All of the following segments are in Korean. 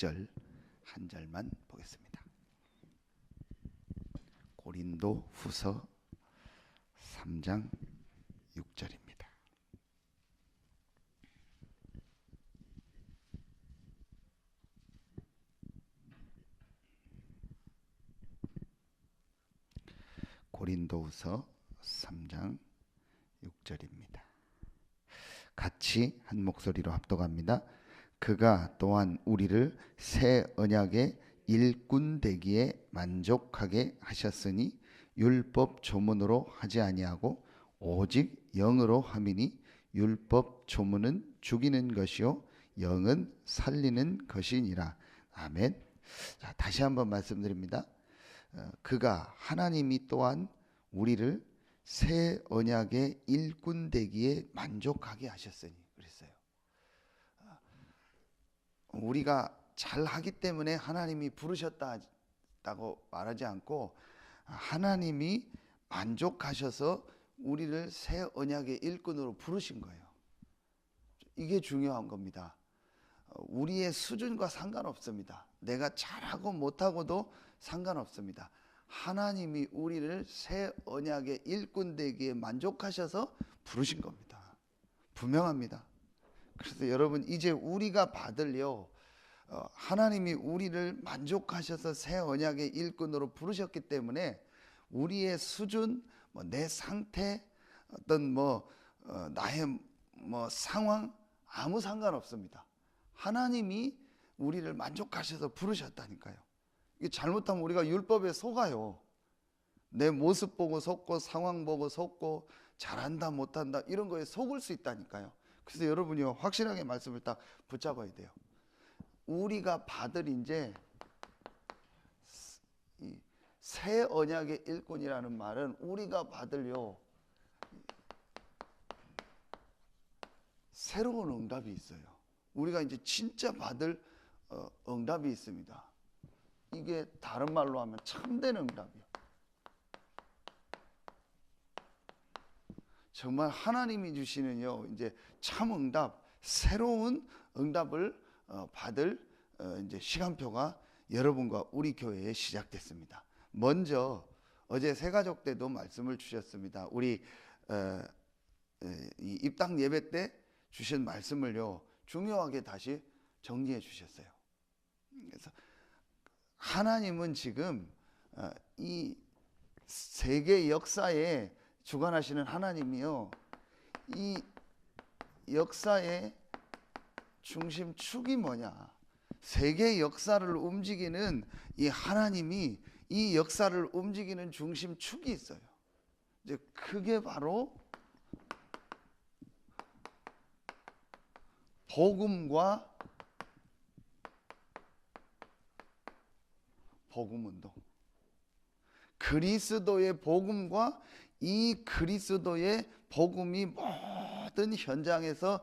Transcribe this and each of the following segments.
6절 한 절만 보겠습니다. 고린도 후서 3장 6절입니다. 고린도후서 3장 6절입니다. 같이 한 목소리로 합독합니다. 그가 또한 우리를 새 언약의 일꾼 되기에 만족하게 하셨으니 율법 조문으로 하지 아니하고 오직 영으로 함이니 율법 조문은 죽이는 것이요 영은 살리는 것이니라. 아멘. 자, 다시 한번 말씀드립니다. 그가 하나님이 또한 우리를 새 언약의 일꾼 되기에 만족하게 하셨으니 그랬어요. 우리가 잘하기 때문에 하나님이 부르셨다고 말하지 않고 하나님이 만족하셔서 우리를 새 언약의 일꾼으로 부르신 거예요. 이게 중요한 겁니다. 우리의 수준과 상관없습니다. 내가 잘하고 못하고도 상관없습니다. 하나님이 우리를 새 언약의 일꾼 되기에 만족하셔서 부르신 겁니다. 분명합니다. 그래서 여러분 이제 우리가 받을요, 하나님이 우리를 만족하셔서 새 언약의 일꾼으로 부르셨기 때문에 우리의 수준, 내 상태, 어떤 나의 상황 아무 상관없습니다. 하나님이 우리를 만족하셔서 부르셨다니까요. 이게 잘못하면 우리가 율법에 속아요. 내 모습 보고 속고 상황 보고 속고 잘한다 못한다 이런 거에 속을 수 있다니까요. 그래서 여러분이 확실하게 말씀을 딱 붙잡아야 돼요. 우리가 받을 이제 새 언약의 일꾼이라는 말은 우리가 받을요 새로운 응답이 있어요. 우리가 이제 진짜 받을 응답이 있습니다. 이게 다른 말로 하면 참된 응답이요. 정말 하나님이 주시는요 이제 참 응답, 새로운 응답을 받을 이제 시간표가 여러분과 우리 교회에 시작됐습니다. 먼저 어제 새가족 때도 말씀을 주셨습니다. 우리 이 입당 예배 때 주신 말씀을요 중요하게 다시 정리해 주셨어요. 그래서 하나님은 지금 이 세계 역사에 주관하시는 하나님이요, 이 역사의 중심축이 뭐냐, 세계 역사를 움직이는 이 하나님이 이 역사를 움직이는 중심축이 있어요. 이제 그게 바로 복음과 복음운동, 그리스도의 복음과 이 그리스도의 복음이 모든 현장에서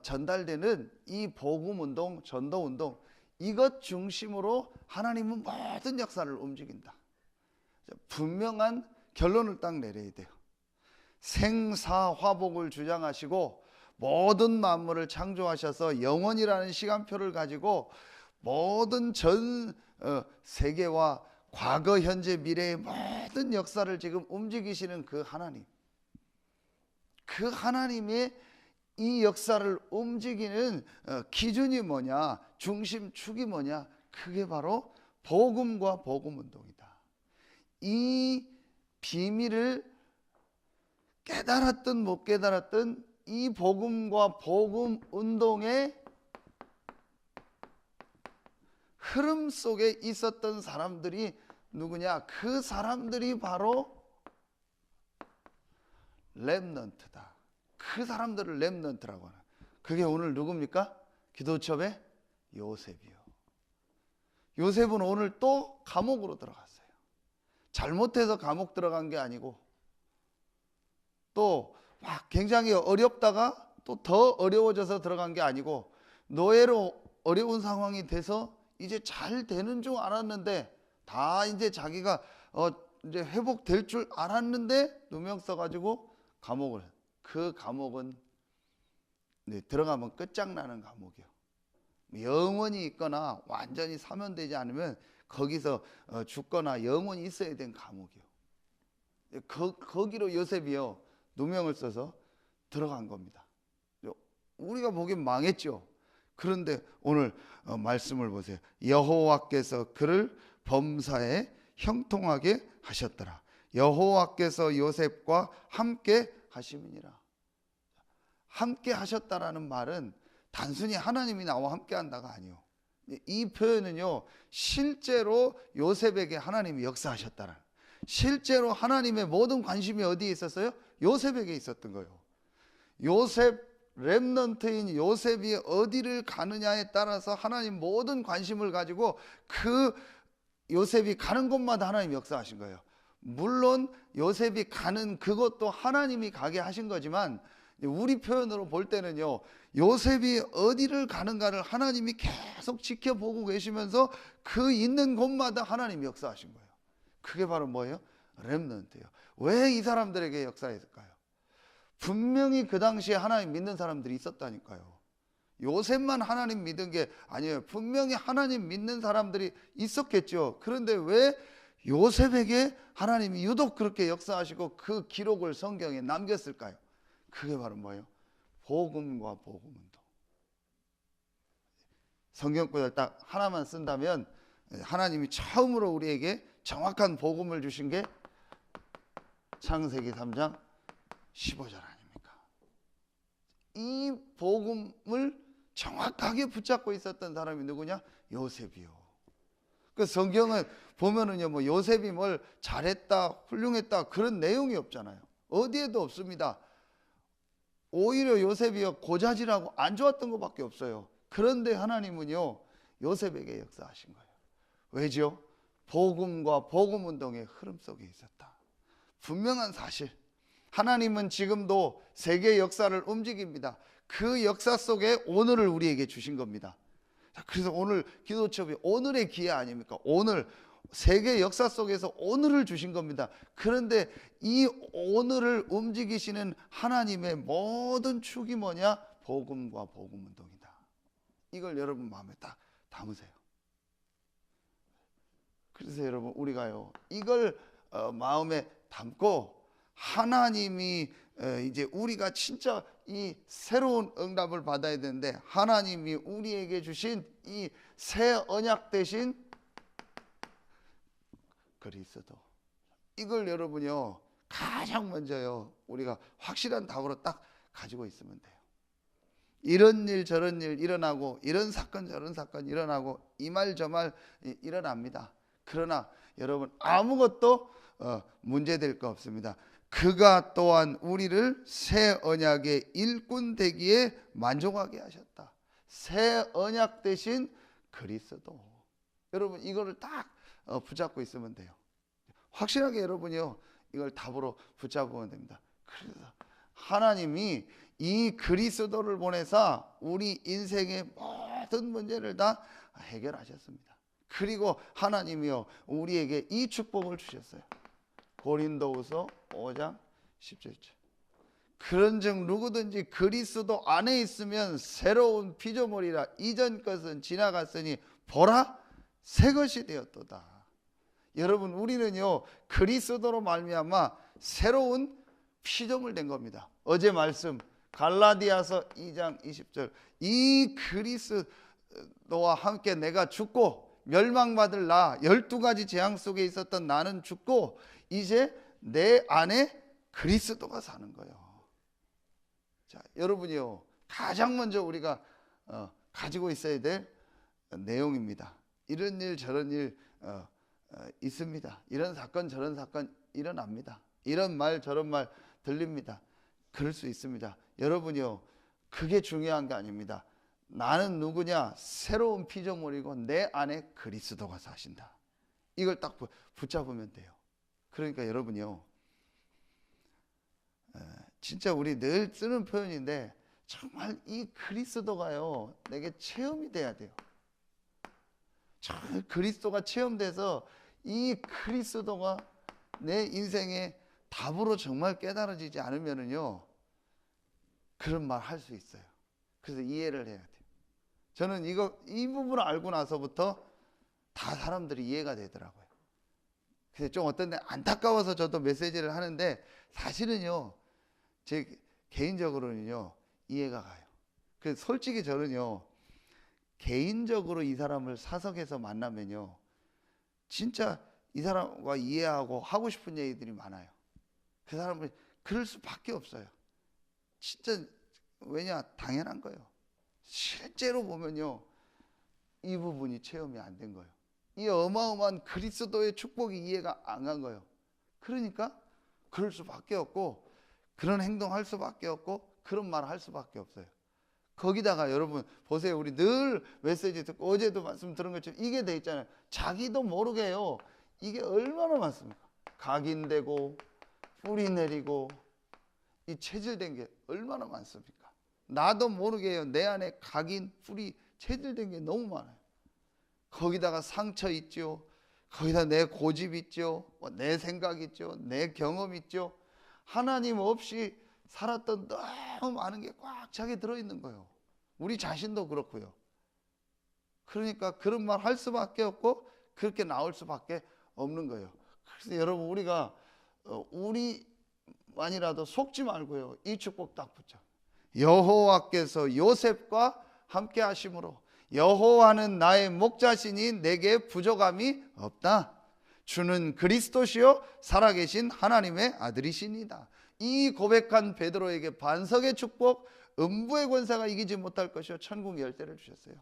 전달되는 이 복음운동, 전도운동, 이것 중심으로 하나님은 모든 역사를 움직인다. 분명한 결론을 딱 내려야 돼요. 생사화복을 주장하시고 모든 만물을 창조하셔서 영원이라는 시간표를 가지고 모든 전 세계와 과거, 현재, 미래의 모든 역사를 지금 움직이시는 그 하나님, 그 하나님의 이 역사를 움직이는 기준이 뭐냐, 중심축이 뭐냐, 그게 바로 복음과 복음운동이다. 이 비밀을 깨달았든 못 깨달았든 이 복음과 복음운동의 흐름 속에 있었던 사람들이 누구냐? 그 사람들이 바로 렘넌트다. 그 사람들을 렘넌트라고 하는. 그게 오늘 누굽니까? 기도첩의 요셉이요. 요셉은 오늘 또 감옥으로 들어갔어요. 잘못해서 감옥 들어간 게 아니고 또 막 굉장히 어렵다가 또 더 어려워져서 들어간 게 아니고 노예로 어려운 상황이 돼서 이제 잘 되는 줄 알았는데, 다 이제 자기가 이제 회복될 줄 알았는데 누명 써가지고 감옥을, 그 감옥은 들어가면 끝장나는 감옥이요. 영원히 있거나 완전히 사면되지 않으면 거기서 죽거나 영원히 있어야 된 감옥이요. 거기로 요셉이요 누명을 써서 들어간 겁니다. 우리가 보기엔 망했죠. 그런데 오늘 말씀을 보세요. 여호와께서 그를 범사에 형통하게 하셨더라. 여호와께서 요셉과 함께 하심이니라. 함께 하셨다라는 말은 단순히 하나님이 나와 함께 한다가 아니요. 이 표현은요 실제로 요셉에게 하나님이 역사하셨다라. 실제로 하나님의 모든 관심이 어디에 있었어요? 요셉에게 있었던 거예요. 요셉 렘넌트인 요셉이 어디를 가느냐에 따라서 하나님 모든 관심을 가지고 그 요셉이 가는 곳마다 하나님 역사하신 거예요. 물론 요셉이 가는 그것도 하나님이 가게 하신 거지만 우리 표현으로 볼 때는요 요셉이 어디를 가는가를 하나님이 계속 지켜보고 계시면서 그 있는 곳마다 하나님이 역사하신 거예요. 그게 바로 뭐예요? 렘넌트예요. 왜 이 사람들에게 역사했을까요? 분명히 그 당시에 하나님 믿는 사람들이 있었다니까요. 요셉만 하나님 믿은 게 아니에요. 분명히 하나님 믿는 사람들이 있었겠죠. 그런데 왜 요셉에게 하나님이 유독 그렇게 역사하시고 그 기록을 성경에 남겼을까요? 그게 바로 뭐예요? 복음과 복음운동. 성경구절 딱 하나만 쓴다면 하나님이 처음으로 우리에게 정확한 복음을 주신 게 창세기 3장 15절 아닙니까? 이 복음을 정확하게 붙잡고 있었던 사람이 누구냐? 요셉이요. 그 성경을 보면은요, 뭐 요셉이 뭘 잘했다, 훌륭했다 그런 내용이 없잖아요. 어디에도 없습니다. 오히려 요셉이요 고자질하고 안 좋았던 것밖에 없어요. 그런데 하나님은요 요셉에게 역사하신 거예요. 왜죠? 복음과 복음 운동의 흐름 속에 있었다. 분명한 사실. 하나님은 지금도 세계 역사를 움직입니다. 그 역사 속에 오늘을 우리에게 주신 겁니다. 그래서 오늘 기도첩이 오늘의 기회 아닙니까? 오늘 세계 역사 속에서 오늘을 주신 겁니다. 그런데 이 오늘을 움직이시는 하나님의 모든 축이 뭐냐? 복음과 복음 운동이다. 이걸 여러분 마음에 딱 담으세요. 그래서 여러분 우리가요 이걸 마음에 담고 하나님이 이제 우리가 진짜 이 새로운 응답을 받아야 되는데 하나님이 우리에게 주신 이 새 언약 대신 그리스도, 이걸 여러분요 가장 먼저요 우리가 확실한 답으로 딱 가지고 있으면 돼요. 이런 일 저런 일 일어나고 이런 사건 저런 사건 일어나고 이 말 저 말 일어납니다. 그러나 여러분 아무것도 문제될 거 없습니다. 그가 또한 우리를 새 언약의 일꾼 되기에 만족하게 하셨다. 새 언약 대신 그리스도. 여러분 이거를 딱 붙잡고 있으면 돼요. 확실하게 여러분이요 이걸 답으로 붙잡으면 됩니다. 그래서 하나님이 이 그리스도를 보내서 우리 인생의 모든 문제를 다 해결하셨습니다. 그리고 하나님이요 우리에게 이 축복을 주셨어요. 고린도후서 5장 17절. 그런즉 누구든지 그리스도 안에 있으면 새로운 피조물이라 이전 것은 지나갔으니 보라 새 것이 되었도다. 여러분 우리는요 그리스도로 말미암아 새로운 피조물 된 겁니다. 어제 말씀 갈라디아서 2장 20절. 이 그리스도와 함께 내가 죽고 멸망받을 나 12가지 재앙 속에 있었던 나는 죽고 이제 내 안에 그리스도가 사는 거예요. 자, 여러분이요 가장 먼저 우리가 가지고 있어야 될 내용입니다. 이런 일 저런 일 있습니다. 이런 사건 저런 사건 일어납니다. 이런 말 저런 말 들립니다. 그럴 수 있습니다. 여러분이요 그게 중요한 게 아닙니다. 나는 누구냐? 새로운 피조물이고 내 안에 그리스도가 사신다. 이걸 딱 붙잡으면 돼요. 그러니까 여러분이요 진짜 우리 늘 쓰는 표현인데 정말 이 그리스도가요 내게 체험이 돼야 돼요. 정말 그리스도가 체험돼서 이 그리스도가 내 인생의 답으로 정말 깨달아지지 않으면은요 그런 말 할 수 있어요. 그래서 이해를 해야 돼요. 저는 이 부분을 알고 나서부터 다 사람들이 이해가 되더라고요. 그래서 좀 어떤 데 안타까워서 저도 메시지를 하는데 사실은요, 제 개인적으로는요, 이해가 가요. 그래서 솔직히 저는요, 개인적으로 이 사람을 사석에서 만나면요, 진짜 이 사람과 이해하고 하고 싶은 얘기들이 많아요. 그 사람은 그럴 수밖에 없어요. 진짜. 왜냐? 당연한 거예요. 실제로 보면요, 이 부분이 체험이 안 된 거예요. 이 어마어마한 그리스도의 축복이 이해가 안 간 거예요. 그러니까 그럴 수밖에 없고, 그런 행동할 수밖에 없고, 그런 말 할 수밖에 없어요. 거기다가 여러분 보세요. 우리 늘 메시지 듣고 어제도 말씀 들은 것처럼 이게 돼 있잖아요. 자기도 모르게 해요. 이게 얼마나 많습니까? 각인되고 뿌리 내리고 이 체질된 게 얼마나 많습니까? 나도 모르게 해요. 내 안에 각인 뿌리 체질된 게 너무 많아요. 거기다가 상처 있죠. 거기다 내 고집 있죠. 내 생각 있죠. 내 경험 있죠. 하나님 없이 살았던 너무 많은 게 꽉 차게 들어있는 거예요. 우리 자신도 그렇고요. 그러니까 그런 말 할 수밖에 없고 그렇게 나올 수밖에 없는 거예요. 그래서 여러분 우리가 우리만이라도 속지 말고요. 이 축복 딱 붙여. 여호와께서 요셉과 함께 하심으로 여호와는 나의 목자시니 내게 부족함이 없다. 주는 그리스도시요 살아계신 하나님의 아들이시니다. 이 고백한 베드로에게 반석의 축복, 음부의 권세가 이기지 못할 것이요 천국 열쇠를 주셨어요.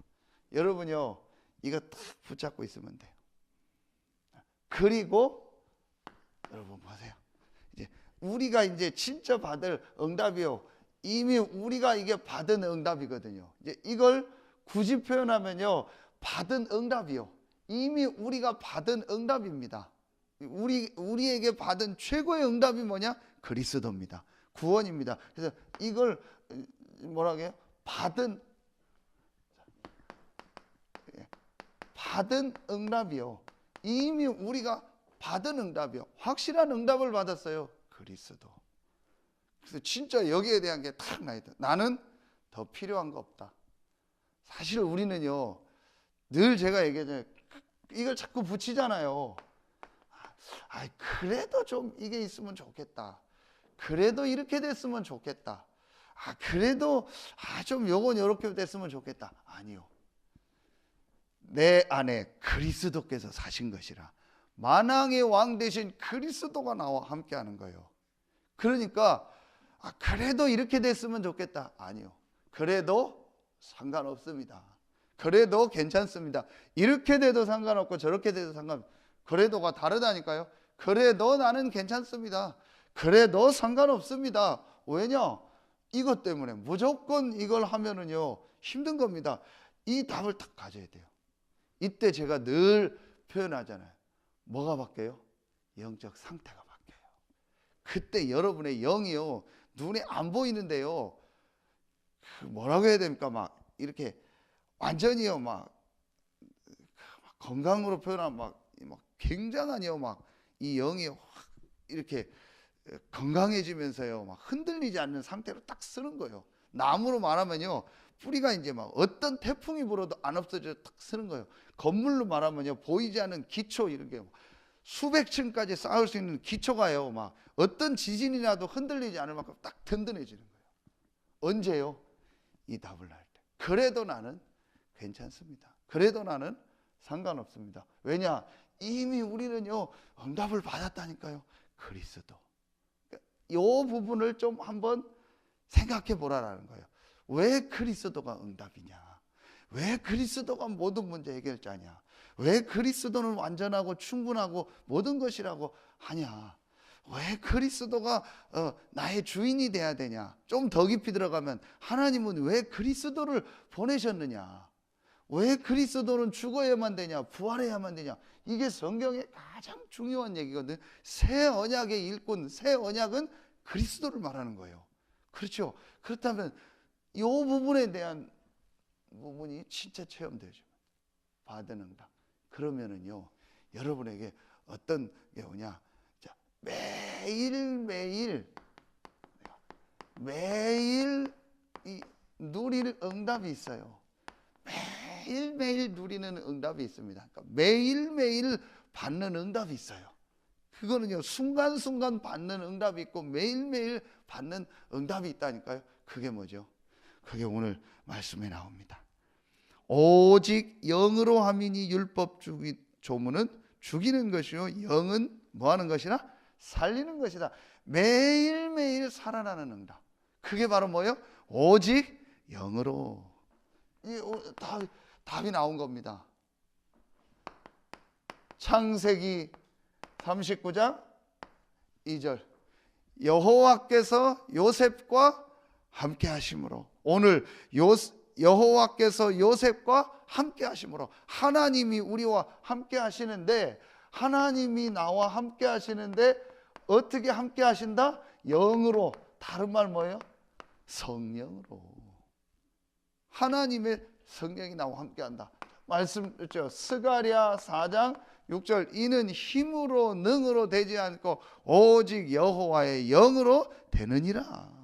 여러분요, 이거 딱 붙잡고 있으면 돼요. 그리고 여러분 보세요. 이제 우리가 이제 진짜 받을 응답이요. 이미 우리가 이게 받은 응답이거든요. 이제 이걸 굳이 표현하면요, 받은 응답이요. 이미 우리가 받은 응답입니다. 우리에게 받은 최고의 응답이 뭐냐? 그리스도입니다. 구원입니다. 그래서 이걸 뭐라고 해요? 받은 응답이요. 이미 우리가 받은 응답이요. 확실한 응답을 받았어요. 그리스도. 그래서 진짜 여기에 대한 게 탁 나야 돼. 나는 더 필요한 거 없다. 사실 우리는요, 늘 제가 얘기하잖아요. 이걸 자꾸 붙이잖아요. 그래도 좀 이게 있으면 좋겠다. 그래도 이렇게 됐으면 좋겠다. 그래도 좀 요건 이렇게 됐으면 좋겠다. 아니요. 내 안에 그리스도께서 사신 것이라. 만왕의 왕 되신 그리스도가 나와 함께 하는 거예요. 그러니까 그래도 이렇게 됐으면 좋겠다. 아니요. 그래도 상관없습니다. 그래도 괜찮습니다. 이렇게 돼도 상관없고 저렇게 돼도 상관없고 그래도가 다르다니까요. 그래도 나는 괜찮습니다. 그래도 상관없습니다. 왜냐? 이것 때문에 무조건 이걸 하면은요 힘든 겁니다. 이 답을 딱 가져야 돼요. 이때 제가 늘 표현하잖아요. 뭐가 바뀌어요? 영적 상태가 바뀌어요. 그때 여러분의 영이요 눈에 안 보이는데요 뭐라고 해야 됩니까? 막 이렇게 완전히요 막 건강으로 표현하면 막 굉장하니요 막 이 영이 확 이렇게 건강해지면서요 막 흔들리지 않는 상태로 딱 쓰는 거예요. 나무로 말하면요 뿌리가 이제 막 어떤 태풍이 불어도 안 없어져 딱 쓰는 거예요. 건물로 말하면요 보이지 않는 기초 이런 게 수백 층까지 쌓을 수 있는 기초가요 막 어떤 지진이라도 흔들리지 않을 만큼 딱 든든해지는 거예요. 언제요? 이 답을 할 때. 그래도 나는 괜찮습니다. 그래도 나는 상관없습니다. 왜냐? 이미 우리는요 응답을 받았다니까요. 그리스도. 이 부분을 좀 한번 생각해 보라라는 거예요. 왜 그리스도가 응답이냐? 왜 그리스도가 모든 문제 해결자냐? 왜 그리스도는 완전하고 충분하고 모든 것이라고 하냐? 왜 그리스도가 나의 주인이 돼야 되냐? 좀 더 깊이 들어가면 하나님은 왜 그리스도를 보내셨느냐? 왜 그리스도는 죽어야만 되냐? 부활해야만 되냐? 이게 성경의 가장 중요한 얘기거든. 새 언약의 일꾼, 새 언약은 그리스도를 말하는 거예요. 그렇죠? 그렇다면 이 부분에 대한 부분이 진짜 체험되죠. 받은 응답. 그러면은요, 여러분에게 어떤 게 오냐? 자, 매일 이 누릴 응답이 있어요. 매일매일 누리는 응답이 있습니다. 그러니까 매일매일 받는 응답이 있어요. 그거는요, 순간순간 받는 응답이 있고 매일매일 받는 응답이 있다니까요. 그게 뭐죠? 그게 오늘 말씀에 나옵니다. 오직 영으로 함이니 율법 조문은 죽이는 것이요 영은 뭐 하는 것이라? 살리는 것이다. 매일매일 살아나는 응답. 그게 바로 뭐예요? 오직 영으로. 답이 나온 겁니다. 창세기 39장 2절. 여호와께서 요셉과 함께 하심으로. 오늘 여호와께서 요셉과 함께 하심으로. 하나님이 우리와 함께 하시는데, 하나님이 나와 함께 하시는데 어떻게 함께 하신다? 영으로. 다른 말 뭐예요? 성령으로. 하나님의 성령이 나와 함께 한다. 말씀했죠. 스가랴 4장 6절. 이는 힘으로 능으로 되지 않고 오직 여호와의 영으로 되느니라.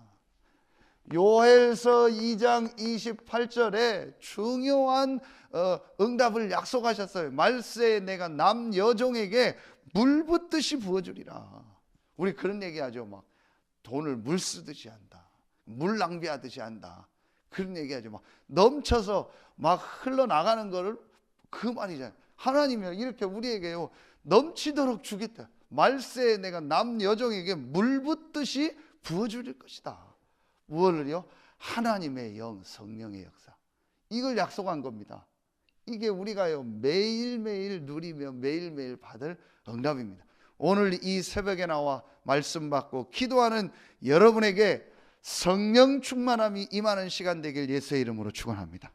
요엘서 2장 28절에 중요한 응답을 약속하셨어요. 말세에 내가 남여종에게 물 붓듯이 부어주리라. 우리 그런 얘기하죠. 막 돈을 물 쓰듯이 한다, 물 낭비하듯이 한다, 그런 얘기하죠. 막 넘쳐서 막 흘러나가는 거를, 그 말이잖아요. 하나님이요, 이렇게 우리에게요 넘치도록 주겠다. 말세에 내가 남여종에게 물 붓듯이 부어줄 것이다. 무엇을요? 하나님의 영, 성령의 역사. 이걸 약속한 겁니다. 이게 우리가요 매일매일 누리며 매일매일 받을 응답입니다. 오늘 이 새벽에 나와 말씀 받고 기도하는 여러분에게 성령 충만함이 임하는 시간 되길 예수의 이름으로 축원합니다.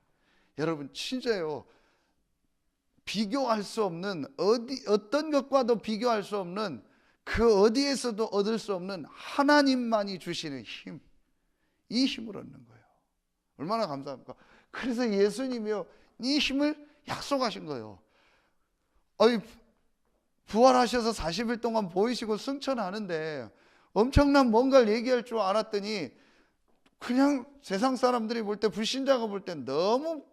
여러분 진짜요, 비교할 수 없는, 어떤 것과도 비교할 수 없는, 그 어디에서도 얻을 수 없는 하나님만이 주시는 힘, 이 힘을 얻는 거예요. 얼마나 감사합니까? 그래서 예수님이요 이 힘을 약속하신 거예요. 부활하셔서 40일 동안 보이시고 승천하는데 엄청난 뭔가를 얘기할 줄 알았더니, 그냥 세상 사람들이 볼 때, 불신자가 볼 때 너무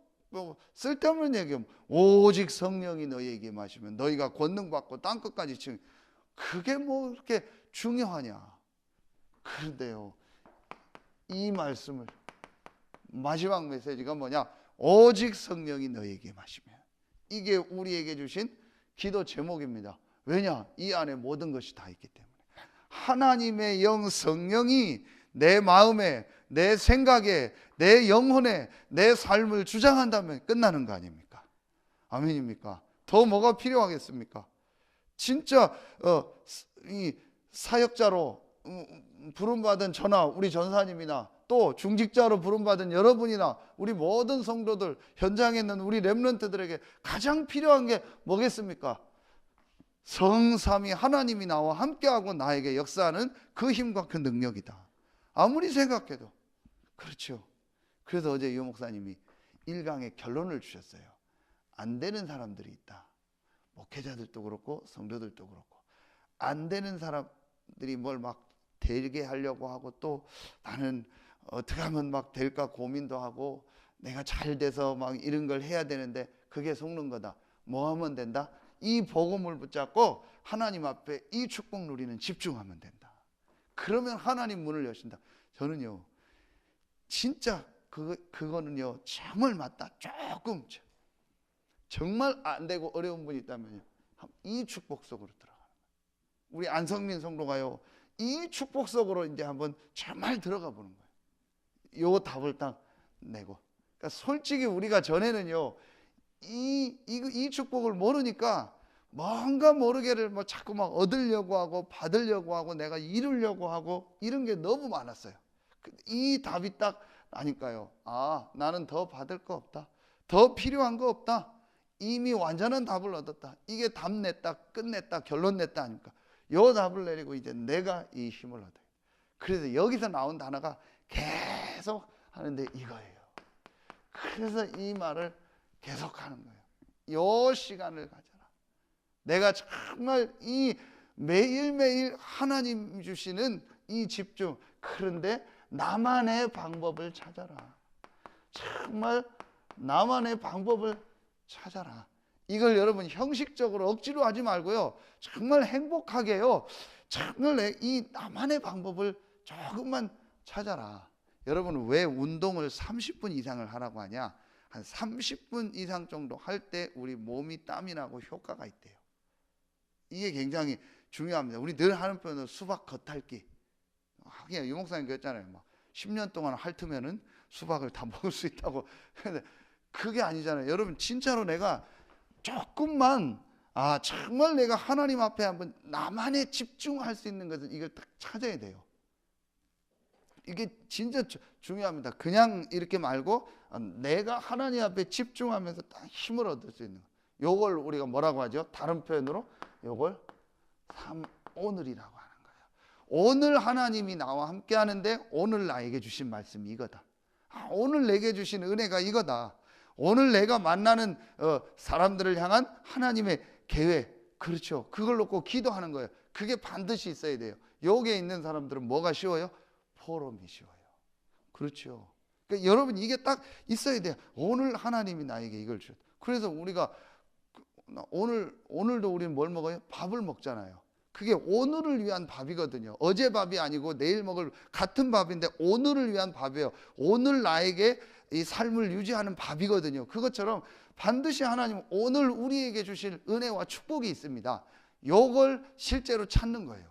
쓸데없는 얘기예요. 오직 성령이 너희에게 마시면 너희가 권능 받고 땅끝까지 치는, 그게 뭐 그렇게 중요하냐. 그런데요, 이 말씀을, 마지막 메시지가 뭐냐? 오직 성령이 너희에게 마시면. 이게 우리에게 주신 기도 제목입니다. 왜냐? 이 안에 모든 것이 다 있기 때문에. 하나님의 영, 성령이 내 마음에, 내 생각에, 내 영혼에, 내 삶을 주장한다면 끝나는 거 아닙니까? 아멘입니까? 더 뭐가 필요하겠습니까? 진짜 이 사역자로 부름받은 저나 우리 전사님이나 또 중직자로 부름받은 여러분이나 우리 모든 성도들, 현장에 있는 우리 렘넌트들에게 가장 필요한 게 뭐겠습니까? 성삼위 하나님이 나와 함께하고 나에게 역사하는 그 힘과 그 능력이다. 아무리 생각해도. 그렇죠. 그래서 어제 유 목사님이 1강의 결론을 주셨어요. 안 되는 사람들이 있다. 목회자들도 그렇고 성도들도 그렇고, 안 되는 사람들이 뭘 막 되게 하려고 하고, 또 나는 어떻게 하면 막 될까 고민도 하고, 내가 잘 돼서 막 이런 걸 해야 되는데 그게 속는 거다. 뭐 하면 된다? 이 복음을 붙잡고 하나님 앞에 이 축복 누리는 집중하면 된다. 그러면 하나님 문을 여신다. 저는요 진짜 그거는요 정말 맞다. 조금 정말 안 되고 어려운 분이 있다면요, 이 축복 속으로 들어가는 거예요. 우리 안성민 성도가요 이 축복 속으로 이제 한번 정말 들어가 보는 거예요. 요 답을 딱 내고. 그러니까 솔직히 우리가 전에는요 이 축복을 모르니까 뭔가 모르게를 뭐 자꾸 막 얻으려고 하고 받으려고 하고 내가 이루려고 하고 이런 게 너무 많았어요. 이 답이 딱 나니까요, 아, 나는 더 받을 거 없다, 더 필요한 거 없다, 이미 완전한 답을 얻었다. 이게 답 냈다, 끝냈다, 결론 냈다 아닙니까? 요 답을 내리고 이제 내가 이 힘을 얻어요. 그래서 여기서 나온 단어가 계속 하는데 이거예요. 그래서 이 말을 계속 하는 거예요. 요 시간을 가져라. 내가 정말 이 매일매일 하나님 주시는 이 집중, 그런데 나만의 방법을 찾아라. 정말 나만의 방법을 찾아라. 이걸 여러분 형식적으로 억지로 하지 말고요. 정말 행복하게요. 정말 이 나만의 방법을 조금만 찾아라. 여러분 왜 운동을 30분 이상을 하라고 하냐? 한 30분 이상 정도 할 때 우리 몸이 땀이 나고 효과가 있대요. 이게 굉장히 중요합니다. 우리 늘 하는 표현은 수박 겉핥기. 하긴 유 목사님 그랬잖아요. 막 10년 동안 핥으면은 수박을 다 먹을 수 있다고. 근데 그게 아니잖아요. 여러분 진짜로 내가 조금만 정말 내가 하나님 앞에 한번 나만의 집중할 수 있는 것은 이걸 딱 찾아야 돼요. 이게 진짜 중요합니다. 그냥 이렇게 말고 내가 하나님 앞에 집중하면서 딱 힘을 얻을 수 있는 거. 요걸 우리가 뭐라고 하죠? 다른 표현으로 요걸 오늘이라고 하는 거예요. 오늘 하나님이 나와 함께 하는데 오늘 나에게 주신 말씀이 이거다. 오늘 내게 주신 은혜가 이거다. 오늘 내가 만나는 사람들을 향한 하나님의 계획, 그렇죠. 그걸 놓고 기도하는 거예요. 그게 반드시 있어야 돼요. 여기에 있는 사람들은 뭐가 쉬워요? 포럼이 쉬워요. 그렇죠. 그러니까 여러분 이게 딱 있어야 돼요. 오늘 하나님이 나에게 이걸 주셨다. 그래서 우리가 오늘도 우리는 뭘 먹어요? 밥을 먹잖아요. 그게 오늘을 위한 밥이거든요. 어제 밥이 아니고 내일 먹을 같은 밥인데 오늘을 위한 밥이에요. 오늘 나에게 이 삶을 유지하는 밥이거든요. 그것처럼 반드시 하나님은 오늘 우리에게 주실 은혜와 축복이 있습니다. 이걸 실제로 찾는 거예요.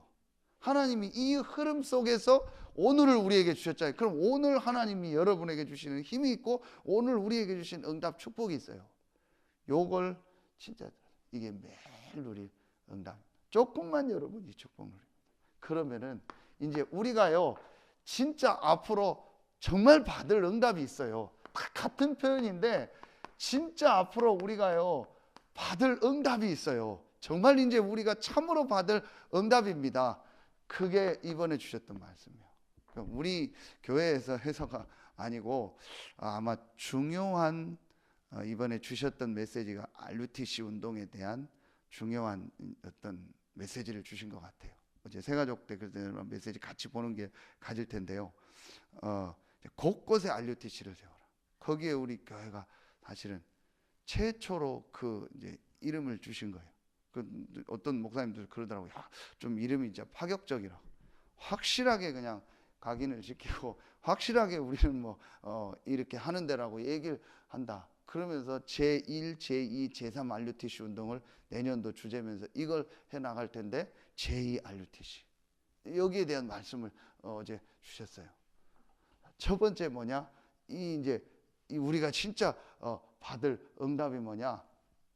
하나님이 이 흐름 속에서 오늘을 우리에게 주셨잖아요. 그럼 오늘 하나님이 여러분에게 주시는 힘이 있고 오늘 우리에게 주신 응답 축복이 있어요. 요걸 진짜 이게 매일 우리 응답. 조금만 여러분이 축복 누립니다. 그러면은 이제 우리가요 진짜 앞으로 정말 받을 응답이 있어요. 다 같은 표현인데 진짜 앞으로 우리가요 받을 응답이 있어요. 정말 이제 우리가 참으로 받을 응답입니다. 그게 이번에 주셨던 말씀이에요. 우리 교회에서 해서가 아니고 아마 중요한 이번에 주셨던 메시지가 RUTC 운동에 대한 중요한 어떤 메시지를 주신 것 같아요. 어제 새가족 때 그런 메시지 같이 보는 게 가질 텐데요. 곳곳에 RUTC를 세워라. 거기에 우리 교회가 사실은 최초로 그 이제 이름을 주신 거예요. 그 어떤 목사님들 그러더라고요. 좀 이름이 진짜 파격적이라고. 확실하게 그냥 각인을 시키고 확실하게 우리는 뭐 이렇게 하는 데라고 얘기를 한다. 그러면서 제1, 제2, 제3 RUTC 운동을 내년도 주제면서 이걸 해나갈 텐데 제2 RUTC 여기에 대한 말씀을 어제 주셨어요. 첫 번째 뭐냐? 이제 우리가 진짜 받을 응답이 뭐냐?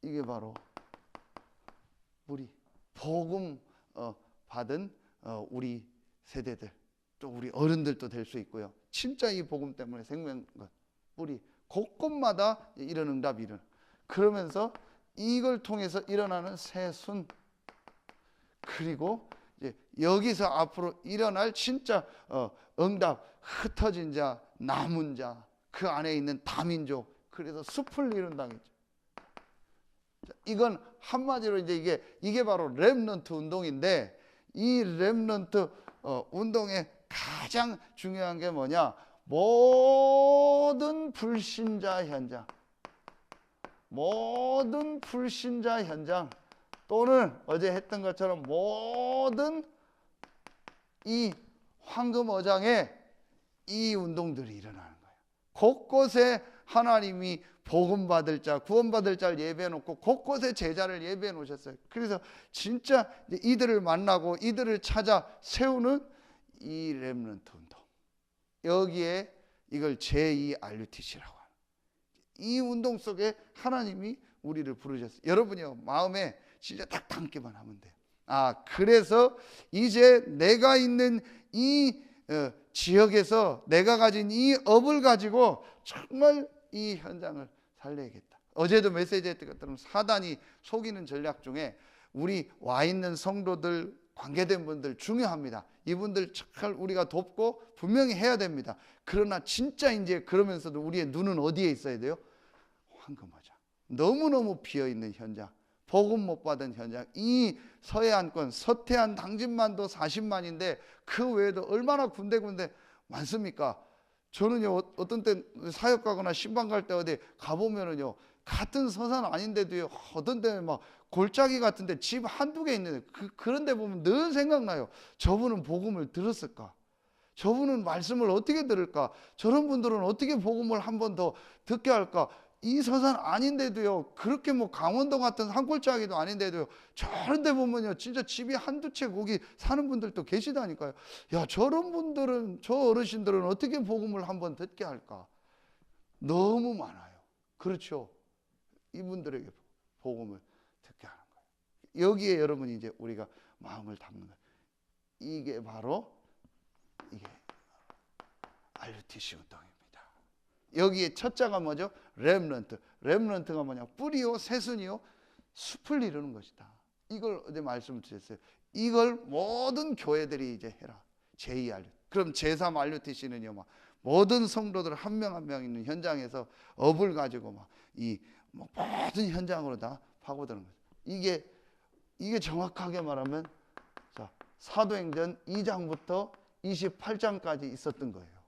이게 바로 우리 복음 받은 우리 세대들 또 우리 어른들도 될 수 있고요. 진짜 이 복음 때문에 생명한 것 우리 곳곳마다 이런 응답이 일어나. 그러면서 이걸 통해서 일어나는 새순 그리고 이제 여기서 앞으로 일어날 진짜 응답 흩어진 자 남은 자 그 안에 있는 다민족 그래서 숲을 이룬 당이죠. 이건 한마디로 이제 이게 바로 렘넌트 운동인데 이 렘넌트 운동의 가장 중요한 게 뭐냐? 모든 불신자 현장 또는 어제 했던 것처럼 모든 이 황금어장에 이 운동들이 일어나는 거예요. 곳곳에 하나님이 복음받을 자, 구원받을 자를 예배해 놓고 곳곳에 제자를 예배해 놓으셨어요. 그래서 진짜 이들을 만나고 이들을 찾아 세우는 이 렘넌트 운동. 여기에 이걸 제2 RUTC라고 하는 이 운동 속에 하나님이 우리를 부르셨어요. 여러분이요 마음에 진짜 딱 담기만 하면 돼요. 그래서 이제 내가 있는 이 지역에서 내가 가진 이 업을 가지고 정말 이 현장을 살려야겠다. 어제도 메시지 했던 것처럼 사단이 속이는 전략 중에 우리 와 있는 성도들 관계된 분들 중요합니다. 이분들 잘 우리가 돕고 분명히 해야 됩니다. 그러나 진짜 이제 그러면서도 우리의 눈은 어디에 있어야 돼요? 황금어장. 너무너무 비어있는 현장. 복음 못 받은 현장. 이 서해안권 서태안 당진만도 40만인데 그 외에도 얼마나 군데군데 많습니까? 저는요 어떤 때 사역 가거나 신방 갈 때 어디 가보면은요 같은 서산 아닌데도요 어떤 때는 막 골짜기 같은데 집 한두 개 있는데 그런 데 보면 늘 생각나요. 저분은 복음을 들었을까? 저분은 말씀을 어떻게 들을까? 저런 분들은 어떻게 복음을 한 번 더 듣게 할까? 이 서산 아닌데도요 그렇게 뭐 강원도 같은 산골짜기도 아닌데도요 저런 데 보면요 진짜 집이 한두 채 거기 사는 분들도 계시다니까요. 야, 저런 분들은, 저 어르신들은 어떻게 복음을 한번 듣게 할까? 너무 많아요. 그렇죠. 이분들에게 복음을 듣게 하는 거예요. 여기에 여러분이 이제 우리가 마음을 담는 거예요. 이게 바로 이게 RUTC 운동입니다. 여기에 첫 자가 뭐죠? 렘넌트. 렘넌트가 뭐냐? 뿌리요, 새순이요, 숲을 이루는 것이다. 이걸 어제 말씀을 드렸어요. 이걸 모든 교회들이 이제 해라. 제2RUT. 그럼 제3 RUTC는요, 막 모든 성도들 한 명 한 명 있는 현장에서 업을 가지고 막 이 모든 현장으로 다 파고드는 거죠. 이게 정확하게 말하면 자, 사도행전 2장부터 28장까지 있었던 거예요.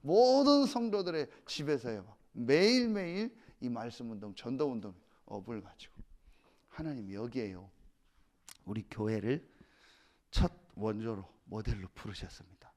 모든 성도들의 집에서요 매일매일 이 말씀 운동, 전도 운동 업을 가지고 하나님 여기에요 우리 교회를 첫 원조로 모델로 부르셨습니다.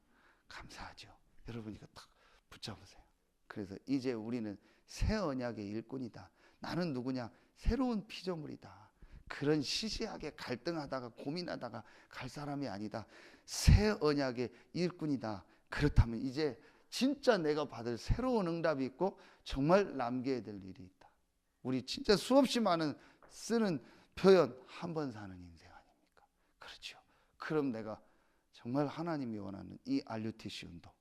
감사하죠. 여러분 이거 딱 붙잡으세요. 그래서 이제 우리는 새 언약의 일꾼이다. 나는 누구냐? 새로운 피조물이다. 그런 시시하게 갈등하다가 고민하다가 갈 사람이 아니다. 새 언약의 일꾼이다. 그렇다면 이제 진짜 내가 받을 새로운 응답이 있고 정말 남겨야 될 일이 있다. 우리 진짜 수없이 많은 쓰는 표현, 한 번 사는 인생 아닙니까? 그렇죠. 그럼 내가 정말 하나님이 원하는 이 RUTC 운동,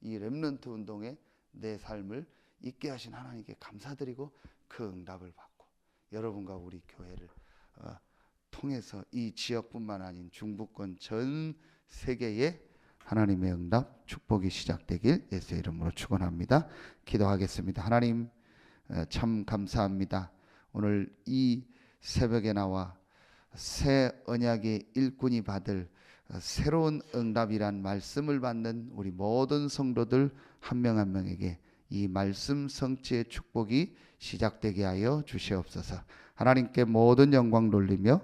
이 렘넌트 운동에 내 삶을 있게 하신 하나님께 감사드리고 그 응답을 받고 여러분과 우리 교회를 통해서 이 지역뿐만 아닌 중부권 전 세계에 하나님의 응답 축복이 시작되길 예수의 이름으로 축원합니다. 기도하겠습니다. 하나님 참 감사합니다. 오늘 이 새벽에 나와 새 언약의 일꾼이 받을 새로운 응답이란 말씀을 받는 우리 모든 성도들 한 명 한 명에게 이 말씀 성취의 축복이 시작되게 하여 주시옵소서. 하나님께 모든 영광 돌리며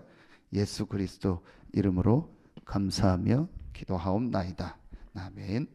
예수 그리스도 이름으로 감사하며 기도하옵나이다. 아멘.